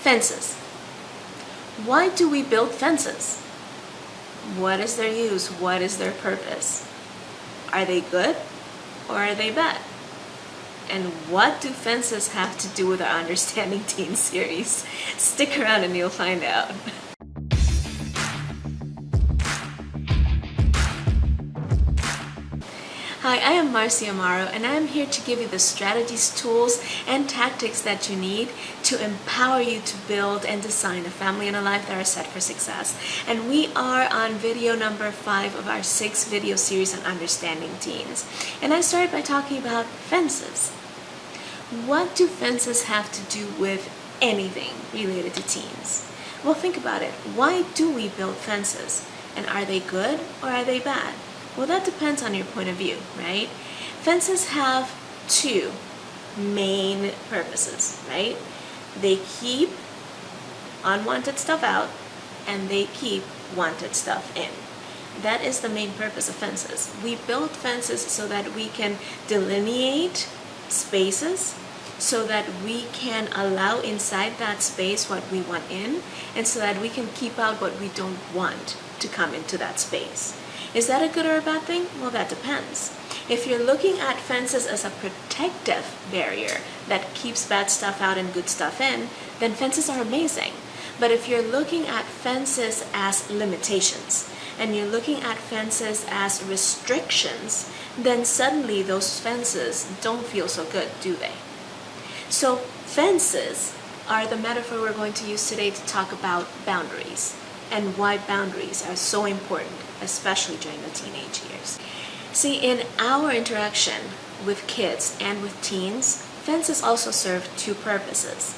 Fences. Why do we build fences? What is their use? What is their purpose? Are they good or are they bad? And what do fences have to do with our Understanding Teen series? Stick around and you'll find out. Hi, I am Marcy Amaro, and I am here to give you the strategies, tools, and tactics that you need to empower you to build and design a family and a life that are set for success. And we are on video number 5 of our 6-video series on Understanding Teens. And I started by talking about fences. What do fences have to do with anything related to teens? Well, think about it. Why do we build fences? And are they good or are they bad? Well, that depends on your point of view, right? Fences have 2 main purposes, right? They keep unwanted stuff out and they keep wanted stuff in. That is the main purpose of fences. We build fences so that we can delineate spaces, so that we can allow inside that space what we want in, and so that we can keep out what we don't want to come into that space. Is that a good or a bad thing? Well, that depends. If you're looking at fences as a protective barrier that keeps bad stuff out and good stuff in, then fences are amazing. But if you're looking at fences as limitations, and you're looking at fences as restrictions, then suddenly those fences don't feel so good, do they? So fences are the metaphor we're going to use today to talk about boundaries and why boundaries are so important, especially during the teenage years. See, in our interaction with kids and with teens, fences also serve 2 purposes.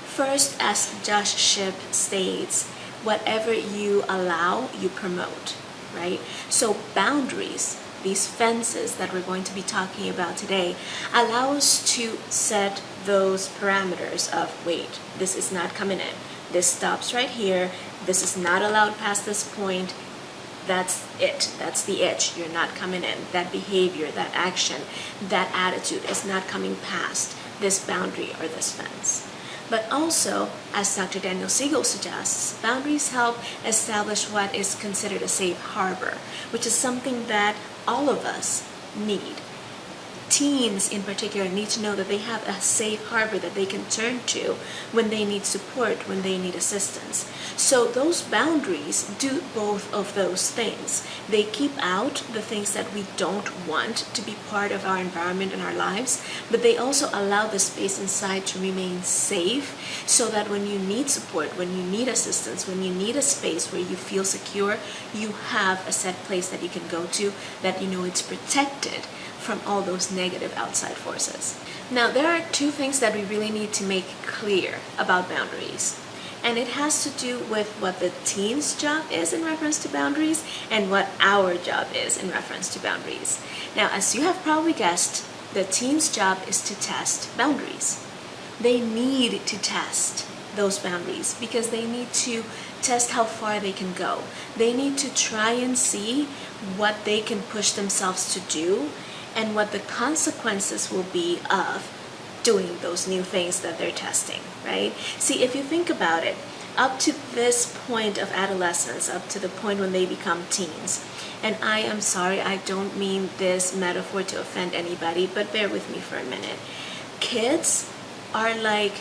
First, as Josh Shipp states, whatever you allow, you promote, right? So boundaries, these fences that we're going to be talking about today, allow us to set those parameters of, wait, this is not coming in. This stops right here. This is not allowed past this point. That's it. That's the edge. You're not coming in. That behavior, that action, that attitude is not coming past this boundary or this fence. But also, as Dr. Daniel Siegel suggests, boundaries help establish what is considered a safe harbor, which is something that all of us need. Teens in particular need to know that they have a safe harbor that they can turn to when they need support, when they need assistance. So those boundaries do both of those things. They keep out the things that we don't want to be part of our environment and our lives, but they also allow the space inside to remain safe so that when you need support, when you need assistance, when you need a space where you feel secure, you have a set place that you can go to that you know it's protected from all those negative outside forces. Now, there are 2 things that we really need to make clear about boundaries. And it has to do with what the teen's job is in reference to boundaries and what our job is in reference to boundaries. Now, as you have probably guessed, the teen's job is to test boundaries. They need to test those boundaries because they need to test how far they can go. They need to try and see what they can push themselves to do and what the consequences will be of doing those new things that they're testing, right? See, if you think about it, up to this point of adolescence, up to the point when they become teens, and I am sorry, I don't mean this metaphor to offend anybody, but bear with me for a minute. Kids are like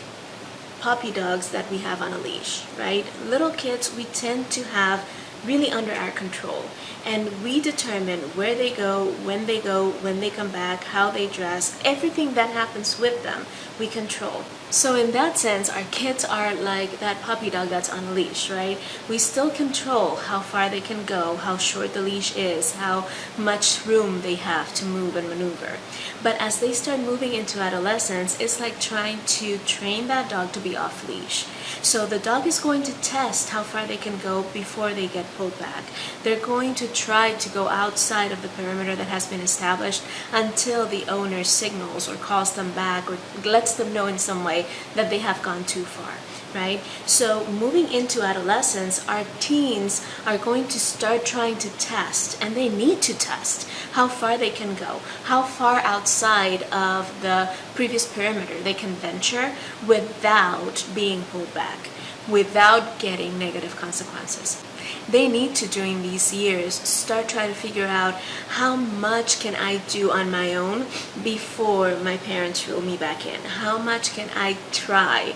puppy dogs that we have on a leash, right? Little kids we tend to have really under our control, and we determine where they go, when they come back, how they dress, everything that happens with them we control. So in that sense, our kids are like that puppy dog that's on a leash, right? We still control how far they can go, how short the leash is, how much room they have to move and maneuver. But as they start moving into adolescence, it's like trying to train that dog to be off leash. So the dog is going to test how far they can go before they get pulled back. They're going to try to go outside of the perimeter that has been established until the owner signals or calls them back or lets them know in some way that they have gone too far, right? So moving into adolescence, our teens are going to start trying to test, and they need to test how far they can go, how far outside of the previous perimeter. They can venture without being pulled back, without getting negative consequences. They need to, during these years, start trying to figure out how much can I do on my own before my parents reel me back in. How much can I try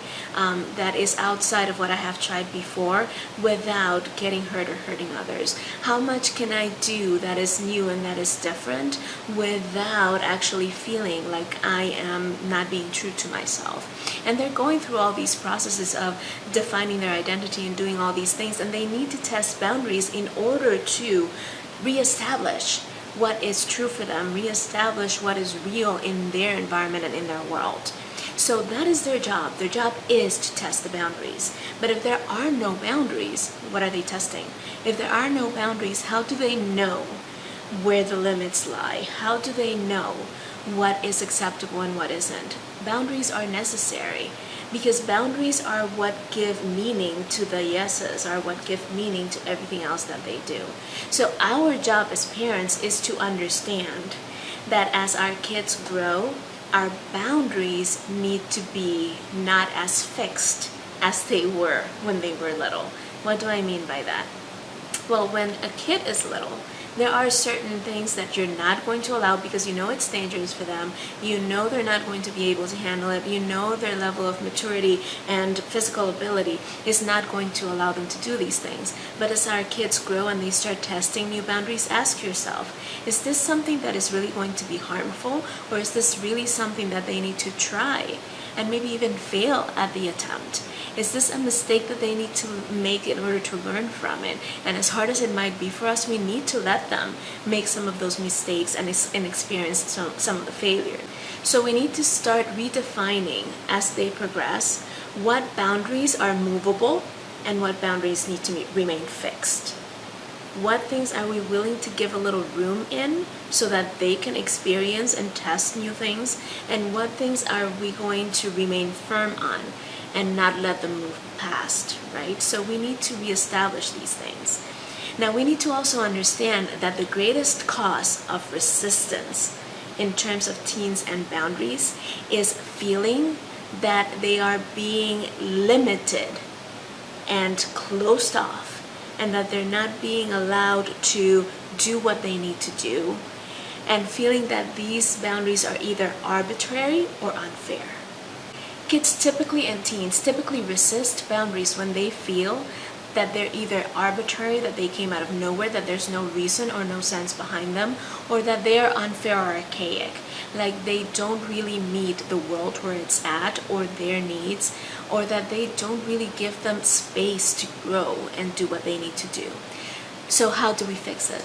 that is outside of what I have tried before without getting hurt or hurting others. How much can I do that is new and that is different without actually feeling like I am not being true to myself. And they're going through all these processes of defining their identity and doing all these things, and they need to test boundaries in order to reestablish what is true for them, reestablish what is real in their environment and in their world. So that is their job. Their job is to test the boundaries. But if there are no boundaries, what are they testing? If there are no boundaries, how do they know where the limits lie? How do they know what is acceptable and what isn't? Boundaries are necessary, because boundaries are what give meaning to the yeses, are what give meaning to everything else that they do. So our job as parents is to understand that as our kids grow, our boundaries need to be not as fixed as they were when they were little. What do I mean by that? Well, when a kid is little, there are certain things that you're not going to allow because you know it's dangerous for them. You know they're not going to be able to handle it. You know their level of maturity and physical ability is not going to allow them to do these things. But as our kids grow and they start testing new boundaries, ask yourself, is this something that is really going to be harmful, or is this really something that they need to try and maybe even fail at the attempt? Is this a mistake that they need to make in order to learn from it? And as hard as it might be for us, we need to let them make some of those mistakes and experience some of the failure. So we need to start redefining as they progress what boundaries are movable and what boundaries need to remain fixed. What things are we willing to give a little room in so that they can experience and test new things, and what things are we going to remain firm on and not let them move past, right? So we need to reestablish these things. Now we need to also understand that the greatest cause of resistance in terms of teens and boundaries is feeling that they are being limited and closed off, and that they're not being allowed to do what they need to do, and feeling that these boundaries are either arbitrary or unfair. Kids typically and teens typically resist boundaries when they feel that they're either arbitrary, that they came out of nowhere, that there's no reason or no sense behind them, or that they are unfair or archaic, like they don't really meet the world where it's at or their needs, or that they don't really give them space to grow and do what they need to do. So how do we fix it?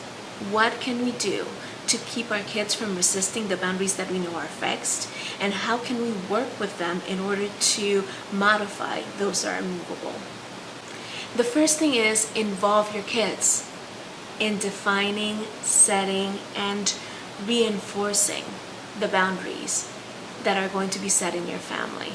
What can we do to keep our kids from resisting the boundaries that we know are fixed? And how can we work with them in order to modify those that are movable? The first thing is involve your kids in defining, setting, and reinforcing the boundaries that are going to be set in your family.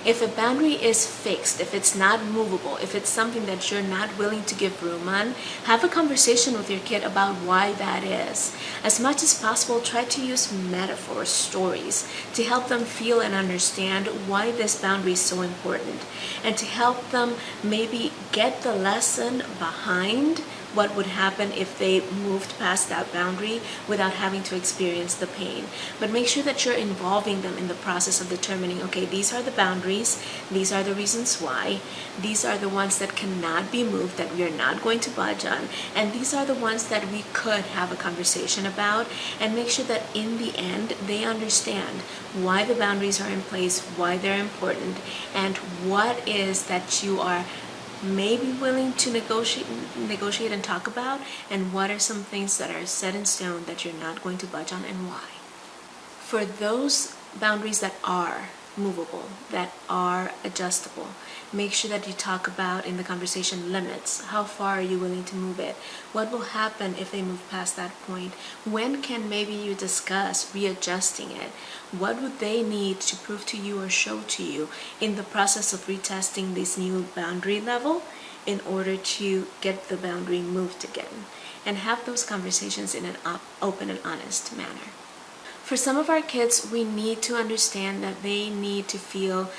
If a boundary is fixed, if it's not movable, if it's something that you're not willing to give room on, have a conversation with your kid about why that is. As much as possible, try to use metaphors, stories, to help them feel and understand why this boundary is so important, and to help them maybe get the lesson behind what would happen if they moved past that boundary without having to experience the pain. But make sure that you're involving them in the process of determining, okay, these are the boundaries, these are the reasons why, these are the ones that cannot be moved, that we are not going to budge on, and these are the ones that we could have a conversation about, and make sure that in the end they understand why the boundaries are in place, why they're important, and what is that you are maybe willing to negotiate and talk about, and what are some things that are set in stone that you're not going to budge on, and why. For those boundaries that are movable, that are adjustable, make sure that you talk about in the conversation limits. How far are you willing to move it? What will happen if they move past that point? When can maybe you discuss readjusting it? What would they need to prove to you or show to you in the process of retesting this new boundary level in order to get the boundary moved again? And have those conversations in an open and honest manner. For some of our kids, we need to understand that they need to feel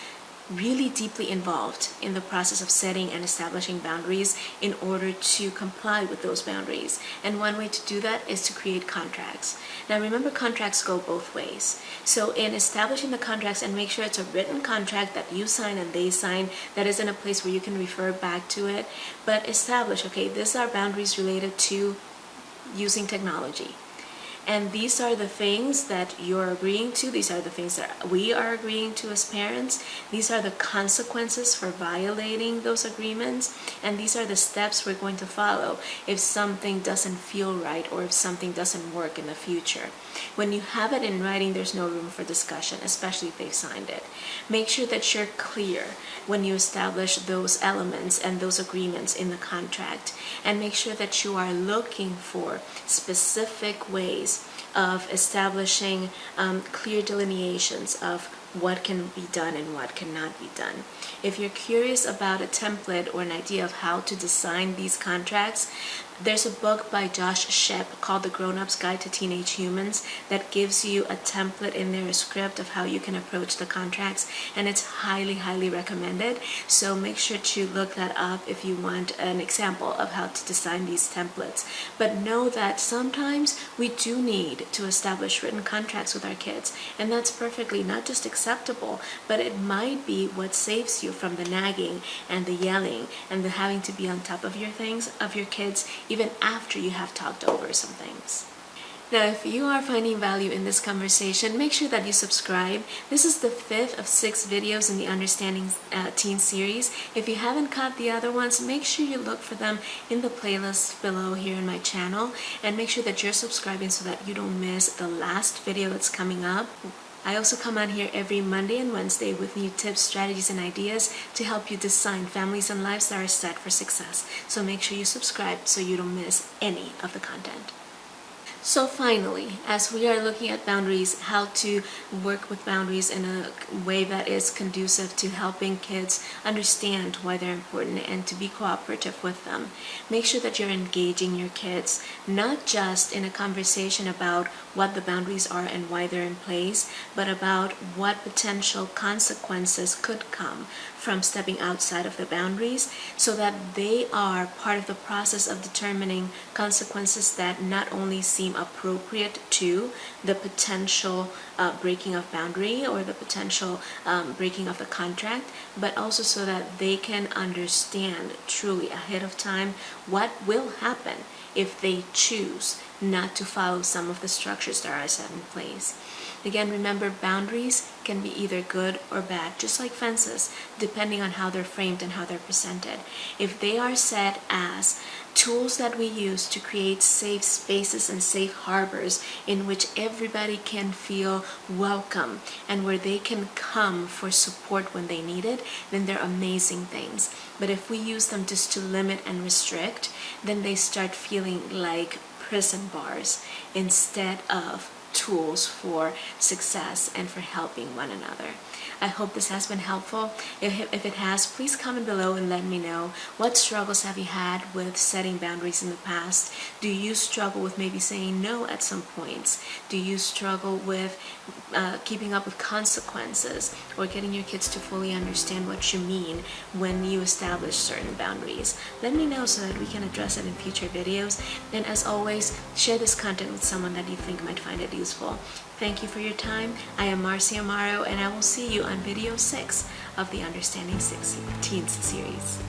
really deeply involved in the process of setting and establishing boundaries in order to comply with those boundaries. And one way to do that is to create contracts. Now remember, contracts go both ways. So in establishing the contracts, and make sure it's a written contract that you sign and they sign, that is in a place where you can refer back to it, but establish, okay, these are boundaries related to using technology. And these are the things that you're agreeing to. These are the things that we are agreeing to as parents. These are the consequences for violating those agreements. And these are the steps we're going to follow if something doesn't feel right or if something doesn't work in the future. When you have it in writing, there's no room for discussion, especially if they've signed it. Make sure that you're clear when you establish those elements and those agreements in the contract. And make sure that you are looking for specific ways of establishing clear delineations of what can be done and what cannot be done. If you're curious about a template or an idea of how to design these contracts, there's a book by Josh Shep called The Grown-Up's Guide to Teenage Humans that gives you a template in there, a script of how you can approach the contracts, and it's highly, highly recommended. So make sure to look that up if you want an example of how to design these templates. But know that sometimes we do need to establish written contracts with our kids, and that's perfectly not just acceptable, but it might be what saves you from the nagging and the yelling and the having to be on top of your things, of your kids, even after you have talked over some things. Now, if you are finding value in this conversation, make sure that you subscribe. This is the 5th of 6 videos in the Understanding Teen series. If you haven't caught the other ones, make sure you look for them in the playlist below here in my channel, and make sure that you're subscribing so that you don't miss the last video that's coming up. I also come on here every Monday and Wednesday with new tips, strategies, and ideas to help you design families and lives that are set for success. So make sure you subscribe so you don't miss any of the content. So finally, as we are looking at boundaries, how to work with boundaries in a way that is conducive to helping kids understand why they're important and to be cooperative with them, make sure that you're engaging your kids, not just in a conversation about what the boundaries are and why they're in place, but about what potential consequences could come from stepping outside of the boundaries, so that they are part of the process of determining consequences that not only seem appropriate to the potential breaking of boundary or the potential breaking of the contract, but also so that they can understand truly ahead of time what will happen if they choose not to follow some of the structures that are set in place. Again, remember, boundaries can be either good or bad, just like fences, depending on how they're framed and how they're presented. If they are set as tools that we use to create safe spaces and safe harbors in which everybody can feel welcome and where they can come for support when they need it, then they're amazing things. But if we use them just to limit and restrict, then they start feeling like prison bars instead of tools for success and for helping one another. I hope this has been helpful. If it has, please comment below and let me know. What struggles have you had with setting boundaries in the past? Do you struggle with maybe saying no at some points? Do you struggle with keeping up with consequences or getting your kids to fully understand what you mean when you establish certain boundaries? Let me know so that we can address it in future videos. And as always, share this content with someone that you think might find it useful. Thank you for your time. I am Marcia Amaro, and I will see you on video 6 of the Understanding Teens series.